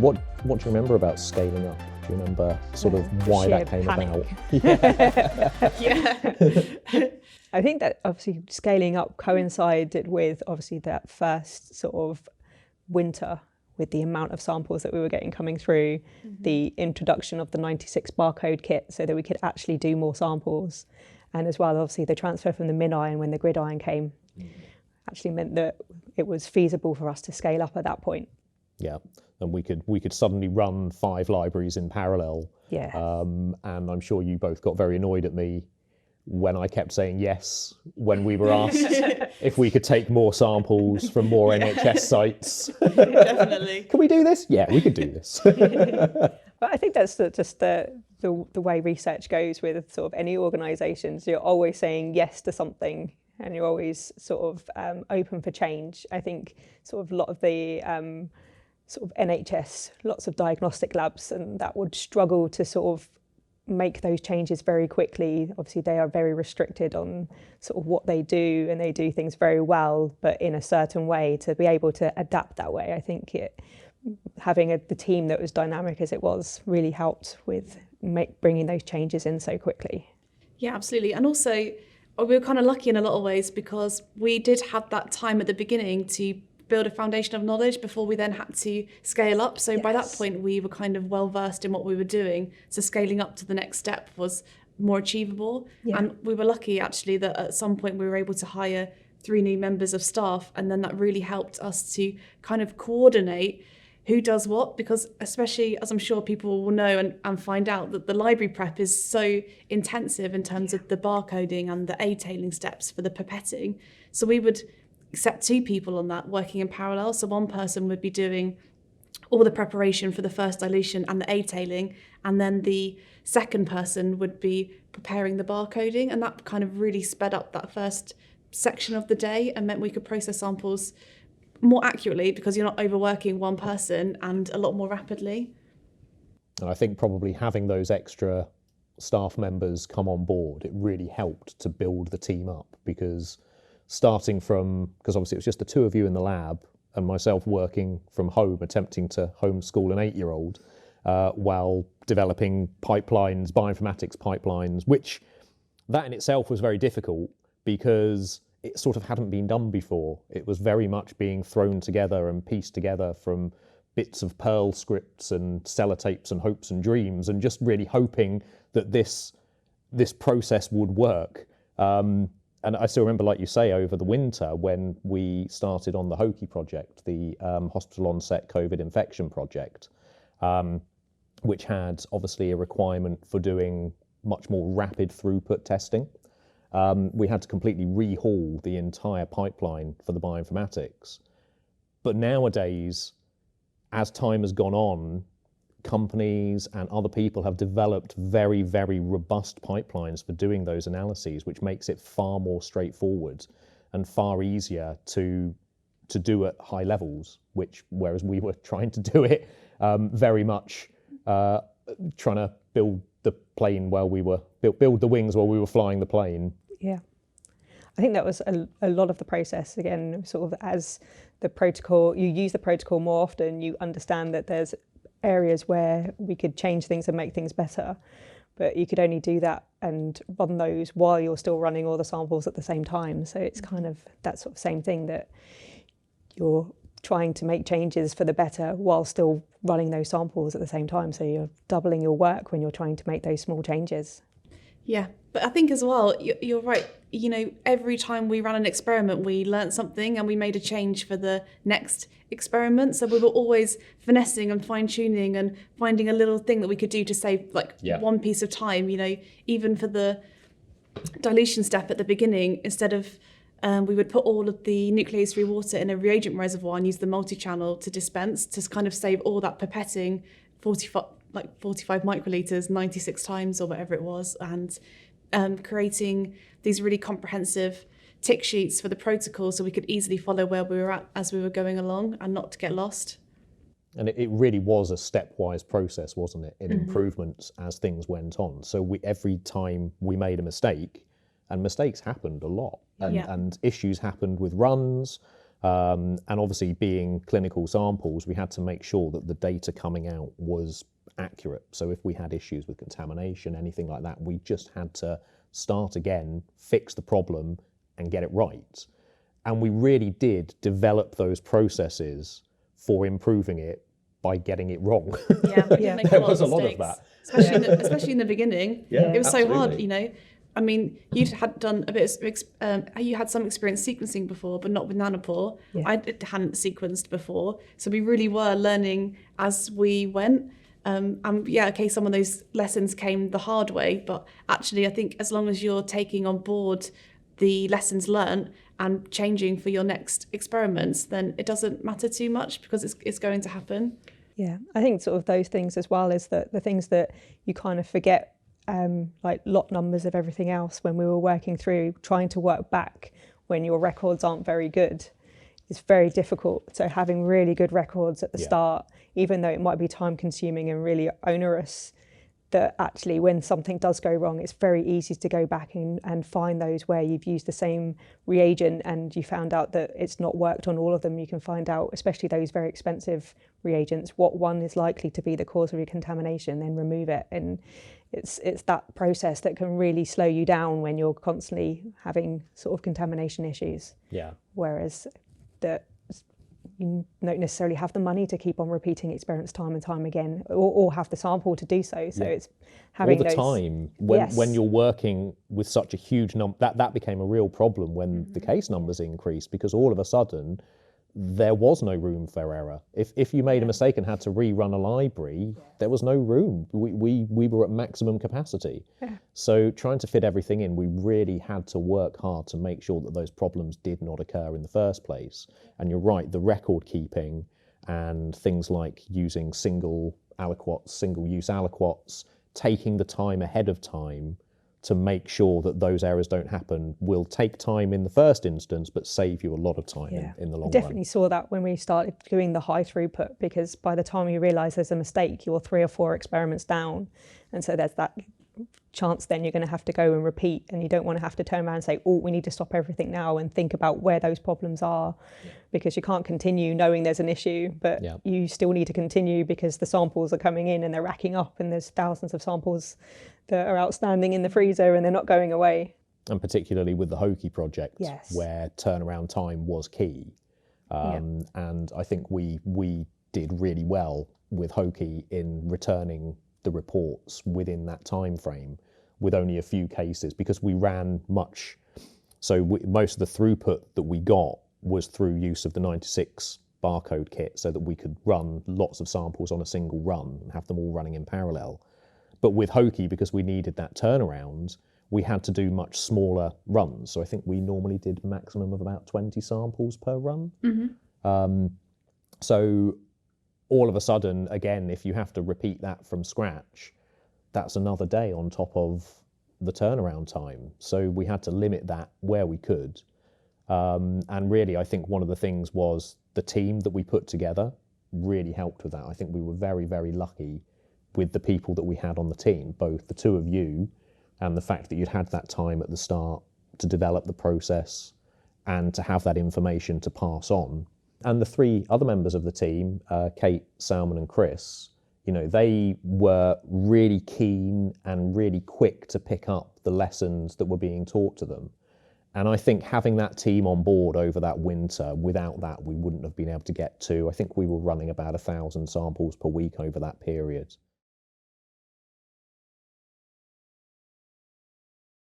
And what do you remember about scaling up? Do you remember sort of why that came panic. about? Yeah. I think that obviously scaling up coincided with obviously that first sort of winter, with the amount of samples that we were getting coming through, the introduction of the 96 barcode kit so that we could actually do more samples. And as well, obviously the transfer from the MinION when the GridION came actually meant that it was feasible for us to scale up at that point. Yeah, and we could suddenly run 5 libraries in parallel. Yeah. And I'm sure you both got very annoyed at me when I kept saying yes when we were asked if we could take more samples from more NHS sites. Definitely. Can we do this? Yeah, we could do this. But I think that's just the way research goes with sort of any organisations. You're always saying yes to something, and you're always sort of open for change. I think sort of a lot of the sort of NHS, lots of diagnostic labs, and that would struggle to sort of make those changes very quickly. Obviously, they are very restricted on sort of what they do, and they do things very well, but in a certain way. To be able to adapt that way, I think having the team that was dynamic as it was really helped with bringing those changes in so quickly. Yeah, absolutely. And also, we were kind of lucky in a lot of ways because we did have that time at the beginning to build a foundation of knowledge before we then had to scale up. So by that point, we were kind of well versed in what we were doing. So scaling up to the next step was more achievable. Yeah. And we were lucky actually that at some point we were able to hire 3 new members of staff. And then that really helped us to kind of coordinate who does what, because especially, as I'm sure people will know and find out, that the library prep is so intensive in terms of the barcoding and the A-tailing steps for the pipetting. So we would accept 2 people on that working in parallel. So one person would be doing all the preparation for the first dilution and the A-tailing, and then the second person would be preparing the barcoding, and that kind of really sped up that first section of the day and meant we could process samples more accurately because you're not overworking one person, and a lot more rapidly. And I think probably having those extra staff members come on board, it really helped to build the team up, because because obviously it was just the 2 of you in the lab and myself working from home, attempting to homeschool an 8-year-old while developing pipelines, bioinformatics pipelines, which that in itself was very difficult because it sort of hadn't been done before. It was very much being thrown together and pieced together from bits of Perl scripts and sellotapes and hopes and dreams, and just really hoping that this process would work. And I still remember, like you say, over the winter when we started on the HOKI project, the Hospital Onset COVID Infection Project, which had obviously a requirement for doing much more rapid throughput testing. We had to completely rehaul the entire pipeline for the bioinformatics. But nowadays, as time has gone on, companies and other people have developed very, very robust pipelines for doing those analyses, which makes it far more straightforward and far easier to do at high levels, whereas we were trying to do it very much trying to build the plane while we were build the wings while we were flying the plane. Yeah, I think that was a lot of the process. Again, sort of as the protocol, you use the protocol more often, you understand that there's areas where we could change things and make things better, but you could only do that and run those while you're still running all the samples at the same time. So it's kind of that sort of same thing, that you're trying to make changes for the better while still running those samples at the same time. So you're doubling your work when you're trying to make those small changes. Yeah, but I think as well, you're right. You know, every time we ran an experiment, we learned something and we made a change for the next experiment. So we were always finessing and fine tuning and finding a little thing that we could do to save one piece of time. You know, even for the dilution step at the beginning, instead of we would put all of the nuclease-free water in a reagent reservoir and use the multi-channel to dispense, to kind of save all that pipetting, 45 microliters 96 times or whatever it was, and creating these really comprehensive tick sheets for the protocol so we could easily follow where we were at as we were going along and not to get lost. And it really was a stepwise process, wasn't it, in improvements as things went on. So every time we made a mistake, and mistakes happened a lot, and issues happened with runs, And obviously, being clinical samples, we had to make sure that the data coming out was accurate. So if we had issues with contamination, anything like that, we just had to start again, fix the problem, and get it right. And we really did develop those processes for improving it by getting it wrong. Yeah, we did make There a lot was of a lot of mistakes. that. Especially in the beginning. Yeah, it was so hard, absolutely. you know. I mean, you'd had done a bit of, you had some experience sequencing before, but not with nanopore. Yeah. I hadn't sequenced before. So we really were learning as we went. And yeah, okay, some of those lessons came the hard way, but actually I think as long as you're taking on board the lessons learned and changing for your next experiments, then it doesn't matter too much because it's going to happen. Yeah, I think sort of those things as well is that the things that you kind of forget, like lot numbers of everything else when we were working through trying to work back when your records aren't very good. It's very difficult. So having really good records at the start, even though it might be time consuming and really onerous, that actually when something does go wrong, it's very easy to go back and find those where you've used the same reagent and you found out that it's not worked on all of them. You can find out, especially those very expensive reagents, what one is likely to be the cause of your contamination, then remove it. And it's that process that can really slow you down when you're constantly having sort of contamination issues. Yeah. Whereas that you don't necessarily have the money to keep on repeating experiments time and time again, or have the sample to do so. So it's having all the those, time when you're working with such a huge number, that became a real problem when the case numbers increased, because all of a sudden there was no room for error. If you made a mistake and had to rerun a library, there was no room. We were at maximum capacity. So trying to fit everything in, we really had to work hard to make sure that those problems did not occur in the first place. And you're right, the record keeping and things like using single use aliquots, taking the time ahead of time to make sure that those errors don't happen will take time in the first instance, but save you a lot of time in the long run. Definitely saw that when we started doing the high throughput, because by the time you realise there's a mistake, you're 3 or 4 experiments down. And so there's that chance then you're going to have to go and repeat, and you don't want to have to turn around and say, oh, we need to stop everything now and think about where those problems are, because you can't continue knowing there's an issue, but you still need to continue because the samples are coming in and they're racking up and there's thousands of samples that are outstanding in the freezer and they're not going away. And particularly with the Hoki project, where turnaround time was key. And I think we did really well with Hoki in returning the reports within that time frame with only a few cases, because we ran much. So most of the throughput that we got was through use of the 96 barcode kit, so that we could run lots of samples on a single run and have them all running in parallel. But with Hoki, because we needed that turnaround, we had to do much smaller runs. So I think we normally did maximum of about 20 samples per run. So all of a sudden, again, if you have to repeat that from scratch, that's another day on top of the turnaround time. So we had to limit that where we could. And really, I think one of the things was the team that we put together really helped with that. I think we were very, very lucky with the people that we had on the team, both the two of you and the fact that you'd had that time at the start to develop the process and to have that information to pass on. And the 3 other members of the team, Kate, Salman and Chris, you know, they were really keen and really quick to pick up the lessons that were being taught to them. And I think having that team on board over that winter, without that, we wouldn't have been able to get to, I think we were running about 1,000 samples per week over that period.